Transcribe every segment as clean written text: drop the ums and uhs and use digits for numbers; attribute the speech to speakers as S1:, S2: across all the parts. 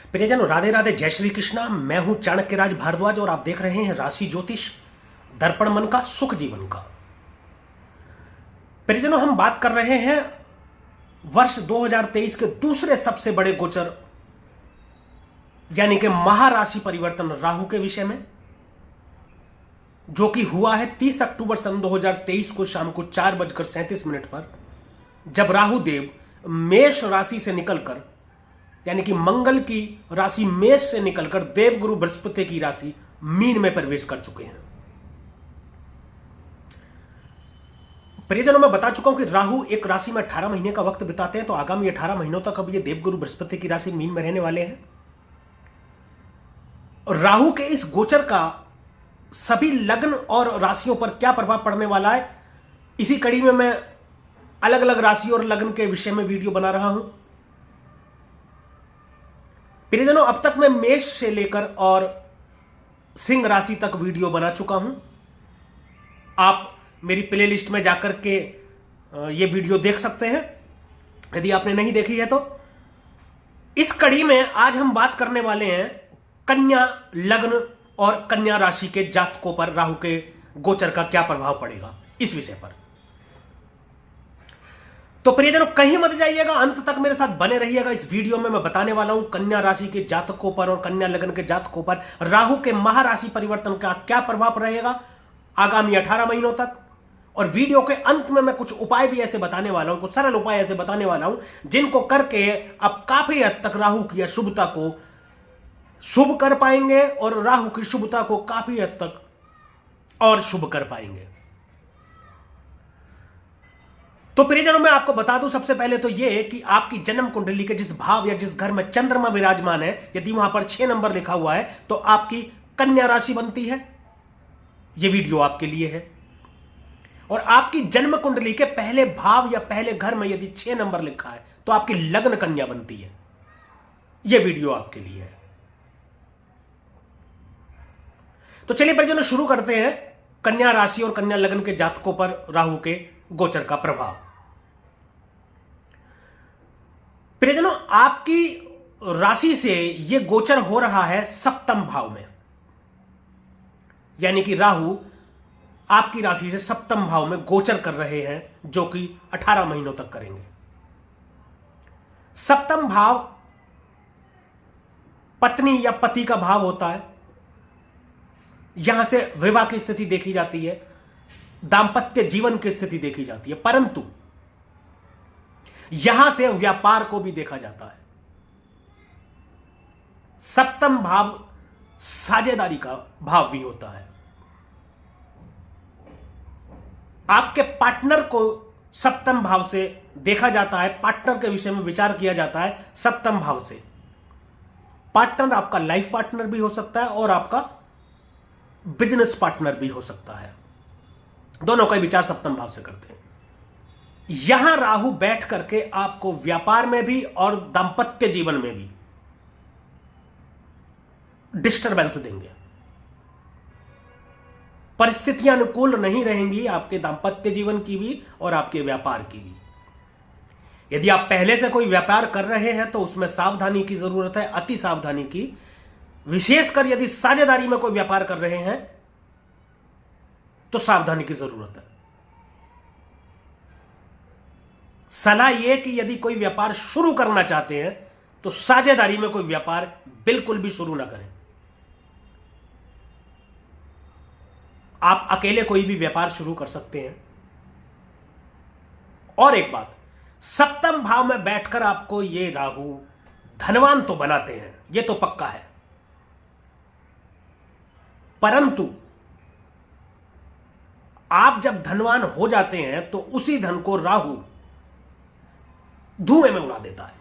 S1: प्रियजनों, राधे राधे, जय श्री कृष्णा। मैं हूं चाणक्यराज भारद्वाज और आप देख रहे हैं राशि ज्योतिष दर्पण मन का सुख जीवन का। प्रियजनों, हम बात कर रहे हैं वर्ष 2023 के दूसरे सबसे बड़े गोचर यानी कि महाराशि परिवर्तन राहु के विषय में, जो कि हुआ है 30 अक्टूबर सन 2023 को शाम को 4:37 पर, जब राहु देव मेष राशि से निकलकर यानी कि मंगल की राशि मेष से निकलकर देवगुरु बृहस्पति की राशि मीन में प्रवेश कर चुके हैं। प्रियजनों, मैं बता चुका हूं कि राहु एक राशि में 18 महीने का वक्त बिताते हैं, तो आगामी 18 महीनों तक अब ये देवगुरु बृहस्पति की राशि मीन में रहने वाले हैं। राहु के इस गोचर का सभी लग्न और राशियों पर क्या प्रभाव पड़ने वाला है, इसी कड़ी में मैं अलग अलग राशि और लग्न के विषय में वीडियो बना रहा हूं। प्रियजनों, अब तक मैं मेष से लेकर और सिंह राशि तक वीडियो बना चुका हूं। आप मेरी प्लेलिस्ट में जाकर के ये वीडियो देख सकते हैं यदि आपने नहीं देखी है तो। इस कड़ी में आज हम बात करने वाले हैं कन्या लग्न और कन्या राशि के जातकों पर राहु के गोचर का क्या प्रभाव पड़ेगा, इस विषय पर। तो प्रियजनों, कहीं मत जाइएगा, अंत तक मेरे साथ बने रहिएगा। इस वीडियो में मैं बताने वाला हूं कन्या राशि के जातकों पर और कन्या लग्न के जातकों पर राहु के महाराशि परिवर्तन का क्या प्रभाव रहेगा आगामी 18 महीनों तक। और वीडियो के अंत में मैं कुछ उपाय भी ऐसे बताने वाला हूं, कुछ सरल उपाय ऐसे बताने वाला हूं जिनको करके अब काफी हद तक राहु की अशुभता को शुभ कर पाएंगे और राहु की शुभता को काफी हद तक और शुभ कर पाएंगे। तो प्रियजनों, मैं आपको बता दूं सबसे पहले तो यह कि आपकी जन्म कुंडली के जिस भाव या जिस घर में चंद्रमा विराजमान है, यदि वहां पर 6 नंबर लिखा हुआ है तो आपकी कन्या राशि बनती है। यह वीडियो आपके लिए है। और आपकी जन्म कुंडली के पहले भाव या पहले घर में यदि 6 नंबर लिखा है तो आपकी लग्न कन्या बनती है। यह वीडियो आपके लिए है। तो चलिए प्रियजनों, शुरू करते हैं कन्या राशि और कन्या लग्न के जातकों पर राहु के गोचर का प्रभाव। प्रियजनों, आपकी राशि से यह गोचर हो रहा है सप्तम भाव में, यानी कि राहु आपकी राशि से सप्तम भाव में गोचर कर रहे हैं, जो कि 18 महीनों तक करेंगे। सप्तम भाव पत्नी या पति का भाव होता है। यहां से विवाह की स्थिति देखी जाती है, दांपत्य जीवन की स्थिति देखी जाती है, परंतु यहां से व्यापार को भी देखा जाता है। सप्तम भाव साझेदारी का भाव भी होता है। आपके पार्टनर को सप्तम भाव से देखा जाता है, पार्टनर के विषय में विचार किया जाता है सप्तम भाव से। पार्टनर आपका लाइफ पार्टनर भी हो सकता है और आपका बिजनेस पार्टनर भी हो सकता है। दोनों का विचार सप्तम भाव से करते हैं। यहां राहु बैठ करके आपको व्यापार में भी और दांपत्य जीवन में भी डिस्टरबेंस देंगे। परिस्थितियां अनुकूल नहीं रहेंगी आपके दांपत्य जीवन की भी और आपके व्यापार की भी। यदि आप पहले से कोई व्यापार कर रहे हैं तो उसमें सावधानी की जरूरत है, अति सावधानी की। विशेषकर यदि साझेदारी में कोई व्यापार कर रहे हैं तो सावधानी की जरूरत है। सलाह यह कि यदि कोई व्यापार शुरू करना चाहते हैं तो साझेदारी में कोई व्यापार बिल्कुल भी शुरू ना करें। आप अकेले कोई भी व्यापार शुरू कर सकते हैं। और एक बात, सप्तम भाव में बैठकर आपको ये राहु धनवान तो बनाते हैं, ये तो पक्का है, परंतु आप जब धनवान हो जाते हैं तो उसी धन को राहु धुएं में उड़ा देता है।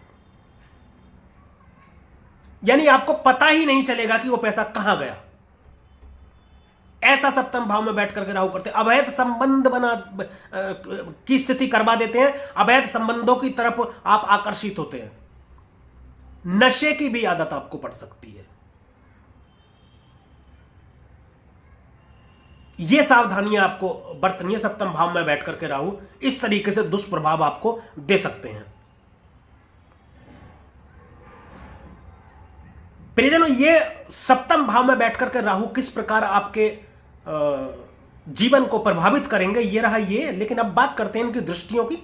S1: यानी आपको पता ही नहीं चलेगा कि वो पैसा कहां गया। ऐसा सप्तम भाव में बैठ करके राहु करते हैं। अवैध संबंध की स्थिति करवा देते हैं। अवैध संबंधों की तरफ आप आकर्षित होते हैं। नशे की भी आदत आपको पड़ सकती है। ये सावधानियां आपको बरतनी है। सप्तम भाव में बैठ करके राहु इस तरीके से दुष्प्रभाव आपको दे सकते हैं। प्रियजनों, ये सप्तम भाव में बैठ करके राहु किस प्रकार आपके जीवन को प्रभावित करेंगे, ये रहा ये। लेकिन अब बात करते हैं इनकी दृष्टियों की।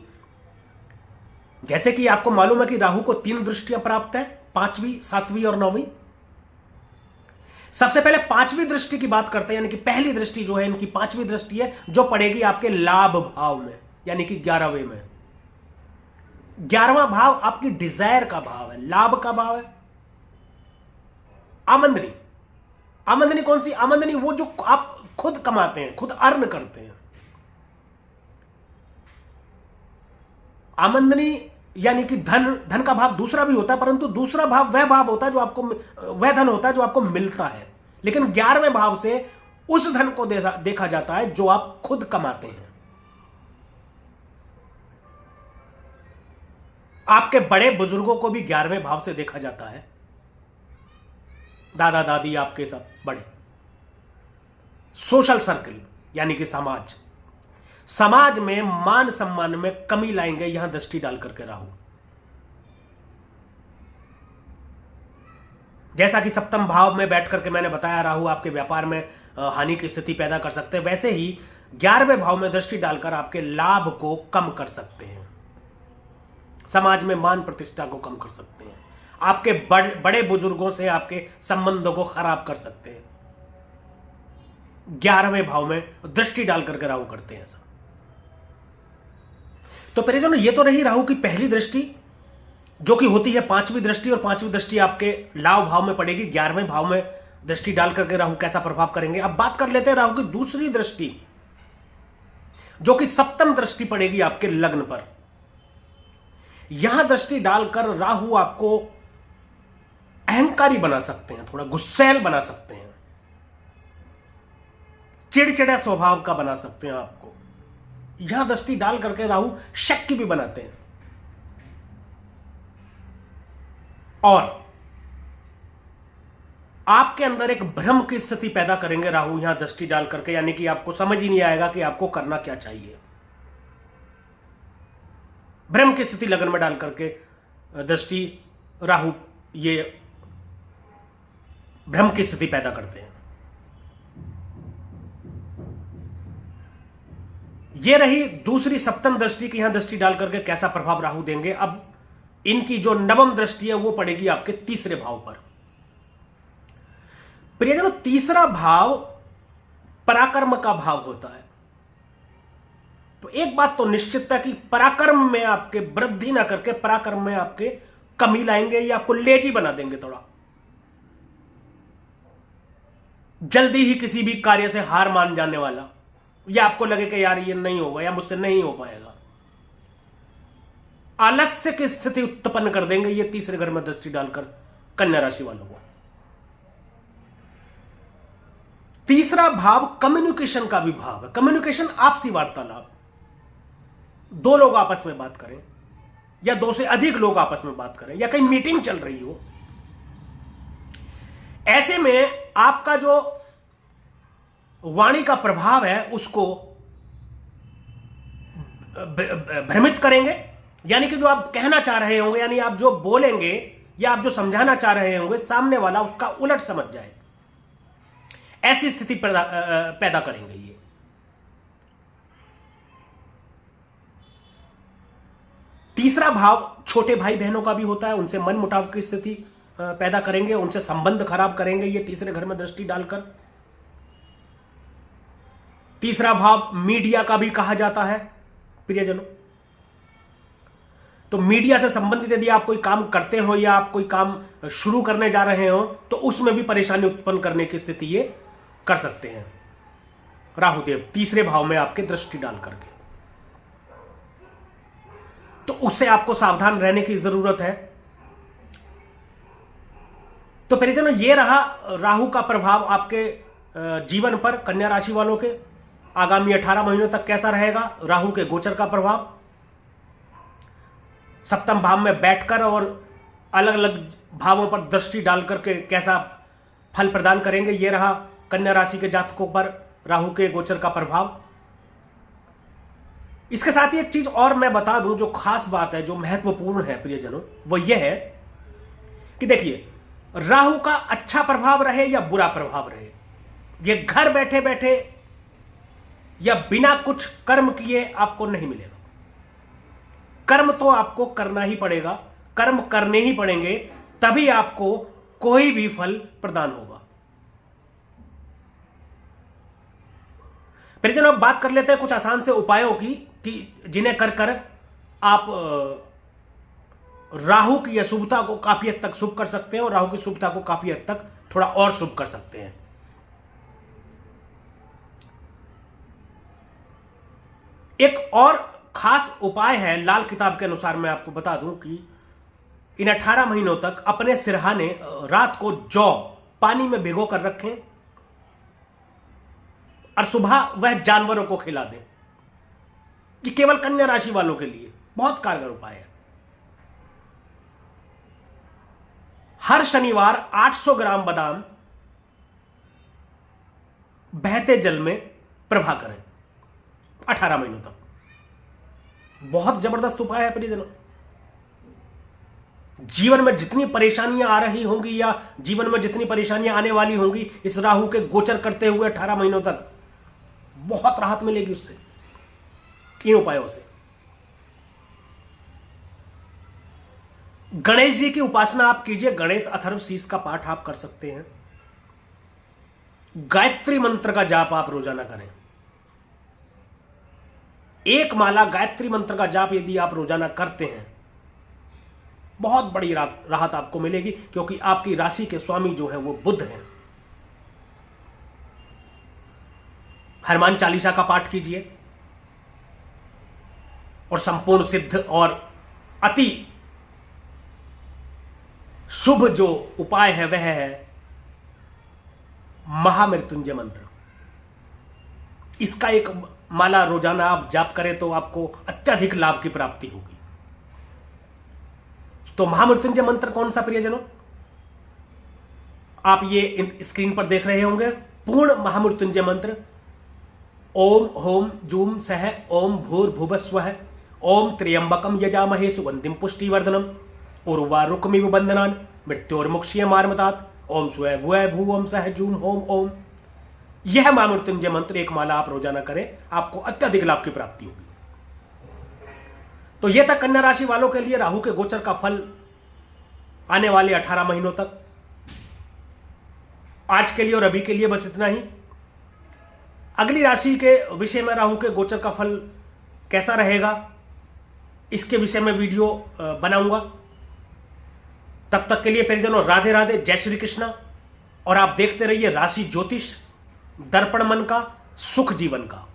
S1: जैसे कि आपको मालूम है कि राहु को 3 दृष्टियां प्राप्त है, 5वीं, 7वीं और 9वीं। सबसे पहले 5वीं दृष्टि की बात करते हैं, यानी कि पहली दृष्टि जो है इनकी 5वीं दृष्टि है, जो पड़ेगी आपके लाभ भाव में, यानी कि 11वें में। 11वां भाव आपकी डिजायर का भाव है, लाभ का भाव है। आमदनी, आमदनी कौन सी आमदनी? वो जो आप खुद कमाते हैं, खुद अर्न करते हैं। आमदनी यानी कि धन का भाव दूसरा भी होता है, परंतु दूसरा भाव वह भाव होता है जो आपको, वह धन होता है जो आपको मिलता है। लेकिन 11वें भाव से उस धन को देखा जाता है जो आप खुद कमाते हैं। आपके बड़े बुजुर्गों को भी 11वें भाव से देखा जाता है, दादा दादी आपके सब बड़े। सोशल सर्कल यानी कि समाज, समाज में मान सम्मान में कमी लाएंगे यहां दृष्टि डाल करके राहु। जैसा कि सप्तम भाव में बैठ करके मैंने बताया राहु आपके व्यापार में हानि की स्थिति पैदा कर सकते हैं, वैसे ही 11वें भाव में दृष्टि डालकर आपके लाभ को कम कर सकते हैं, समाज में मान प्रतिष्ठा को कम कर सकते हैं, आपके बड़े बुजुर्गों से आपके संबंधों को खराब कर सकते हैं। 11वें भाव में दृष्टि डाल करके राहु करते हैं ऐसा। तो परिजनों, ये तो रही राहु की पहली दृष्टि, जो कि होती है 5वीं दृष्टि, और 5वीं दृष्टि आपके लाभ भाव में पड़ेगी। 11वें भाव में दृष्टि डाल करके राहु कैसा प्रभाव करेंगे। अब बात कर लेते हैं राहु की दूसरी दृष्टि, जो कि सप्तम दृष्टि पड़ेगी आपके लग्न पर। यहां दृष्टि डालकर राहु आपको अहंकारी बना सकते हैं, थोड़ा गुस्सैल बना सकते हैं, चिड़चिड़ा स्वभाव का बना सकते हैं आपको। यहां दृष्टि डाल करके राहु शक्की भी बनाते हैं, और आपके अंदर एक भ्रम की स्थिति पैदा करेंगे राहु यहां दृष्टि डाल करके, यानी कि आपको समझ ही नहीं आएगा कि आपको करना क्या चाहिए। भ्रम की स्थिति लगन में डाल करके दृष्टि राहु ये भ्रम की स्थिति पैदा करते हैं। ये रही दूसरी सप्तम दृष्टि की, यहां दृष्टि डाल करके कैसा प्रभाव राहु देंगे। अब इनकी जो नवम दृष्टि है वो पड़ेगी आपके तीसरे भाव पर। प्रियजनों, तीसरा भाव पराक्रम का भाव होता है। तो एक बात तो निश्चित है कि पराक्रम में आपके वृद्धि ना करके पराक्रम में आपके कमी लाएंगे, या आपको लेजी बना देंगे थोड़ा। जल्दी ही किसी भी कार्य से हार मान जाने वाला, या आपको लगे कि यार ये नहीं होगा या मुझसे नहीं हो पाएगा, आलस्य की स्थिति उत्पन्न कर देंगे ये तीसरे घर में दृष्टि डालकर कन्या राशि वालों को। तीसरा भाव कम्युनिकेशन का भी भाव है। कम्युनिकेशन आपसी वार्तालाप, दो लोग आपस में बात करें या दो से अधिक लोग आपस में बात करें, या कहीं मीटिंग चल रही हो, ऐसे में आपका जो वाणी का प्रभाव है उसको भ्रमित करेंगे। यानी कि जो आप कहना चाह रहे होंगे, यानी आप जो बोलेंगे या आप जो समझाना चाह रहे होंगे, सामने वाला उसका उलट समझ जाए, ऐसी स्थिति पैदा करेंगे ये। तीसरा भाव छोटे भाई बहनों का भी होता है, उनसे मन मुटाव की स्थिति पैदा करेंगे, उनसे संबंध खराब करेंगे ये तीसरे घर में दृष्टि डालकर। तीसरा भाव मीडिया का भी कहा जाता है प्रियजनों। तो मीडिया से संबंधित यदि आप कोई काम करते हो या आप कोई काम शुरू करने जा रहे हो, तो उसमें भी परेशानी उत्पन्न करने की स्थिति ये कर सकते हैं राहुदेव, तीसरे भाव में आपके दृष्टि डाल करके। तो उससे आपको सावधान रहने की जरूरत है। तो परिजनों, ये रहा राहु का प्रभाव आपके जीवन पर, कन्या राशि वालों के आगामी 18 महीनों तक कैसा रहेगा। राहु के गोचर का प्रभाव सप्तम भाव में बैठकर और अलग अलग भावों पर दृष्टि डाल करके कैसा फल प्रदान करेंगे, ये रहा कन्या राशि के जातकों पर राहु के गोचर का प्रभाव। इसके साथ ही एक चीज और मैं बता दूं, जो खास बात है, जो महत्वपूर्ण है प्रियजनों, वो ये है कि देखिए, राहु का अच्छा प्रभाव रहे या बुरा प्रभाव रहे, ये घर बैठे बैठे या बिना कुछ कर्म किए आपको नहीं मिलेगा। कर्म तो आपको करना ही पड़ेगा, कर्म करने ही पड़ेंगे, तभी आपको कोई भी फल प्रदान होगा। फिर जब बात कर लेते हैं कुछ आसान से उपायों की कि जिन्हें कर कर आप राहु की अशुभता को काफी हद तक शुभ कर सकते हैं और राहु की शुभता को काफी हद तक थोड़ा और शुभ कर सकते हैं। एक और खास उपाय है, लाल किताब के अनुसार मैं आपको बता दूं कि इन 18 महीनों तक अपने सिरहाने रात को जौ पानी में भिगो कर रखें और सुबह वह जानवरों को खिला दें। ये केवल कन्या राशि वालों के लिए बहुत कारगर उपाय है। हर शनिवार 800 ग्राम बादाम बहते जल में प्रभा करें 18 महीनों तक। बहुत जबरदस्त उपाय है परिजनों। जीवन में जितनी परेशानियां आ रही होंगी या जीवन में जितनी परेशानियां आने वाली होंगी, इस राहु के गोचर करते हुए 18 महीनों तक बहुत राहत मिलेगी उससे, इन उपायों से। गणेश जी की उपासना आप कीजिए, गणेश अथर्व शीष का पाठ आप कर सकते हैं। गायत्री मंत्र का जाप आप रोजाना करें। एक माला गायत्री मंत्र का जाप यदि आप रोजाना करते हैं, बहुत बड़ी राहत आपको मिलेगी, क्योंकि आपकी राशि के स्वामी जो है वो बुध हैं। हनुमान चालीसा का पाठ कीजिए और संपूर्ण सिद्ध और अति शुभ जो उपाय है वह है महामृत्युंजय मंत्र। इसका एक माला रोजाना आप जाप करें तो आपको अत्यधिक लाभ की प्राप्ति होगी। तो महामृत्युंजय मंत्र कौन सा प्रियजनों? आप ये स्क्रीन पर देख रहे होंगे, पूर्ण महामृत्युंजय मंत्र। ओम होम जूम सह ओम भूर्भुवस्वः ओम त्र्यंबकम यजामहे सुगंधिम पुष्टिवर्धनम उर्वारुकमिव बंधनान् मृत्योर्मुक्षीयमार्मतात् ओम स्वभुवः भुवं सह जूम होम ओम। यह महामृत्युंजय मंत्र एक माला आप रोजाना करें, आपको अत्यधिक लाभ की प्राप्ति होगी। तो यह था कन्या राशि वालों के लिए राहु के गोचर का फल आने वाले 18 महीनों तक। आज के लिए और अभी के लिए बस इतना ही। अगली राशि के विषय में राहु के गोचर का फल कैसा रहेगा, इसके विषय में वीडियो बनाऊंगा। तब तक के लिए परिजनों राधे राधे, जय श्री कृष्णा। और आप देखते रहिए राशि ज्योतिष, दर्पण मन का, सुख जीवन का।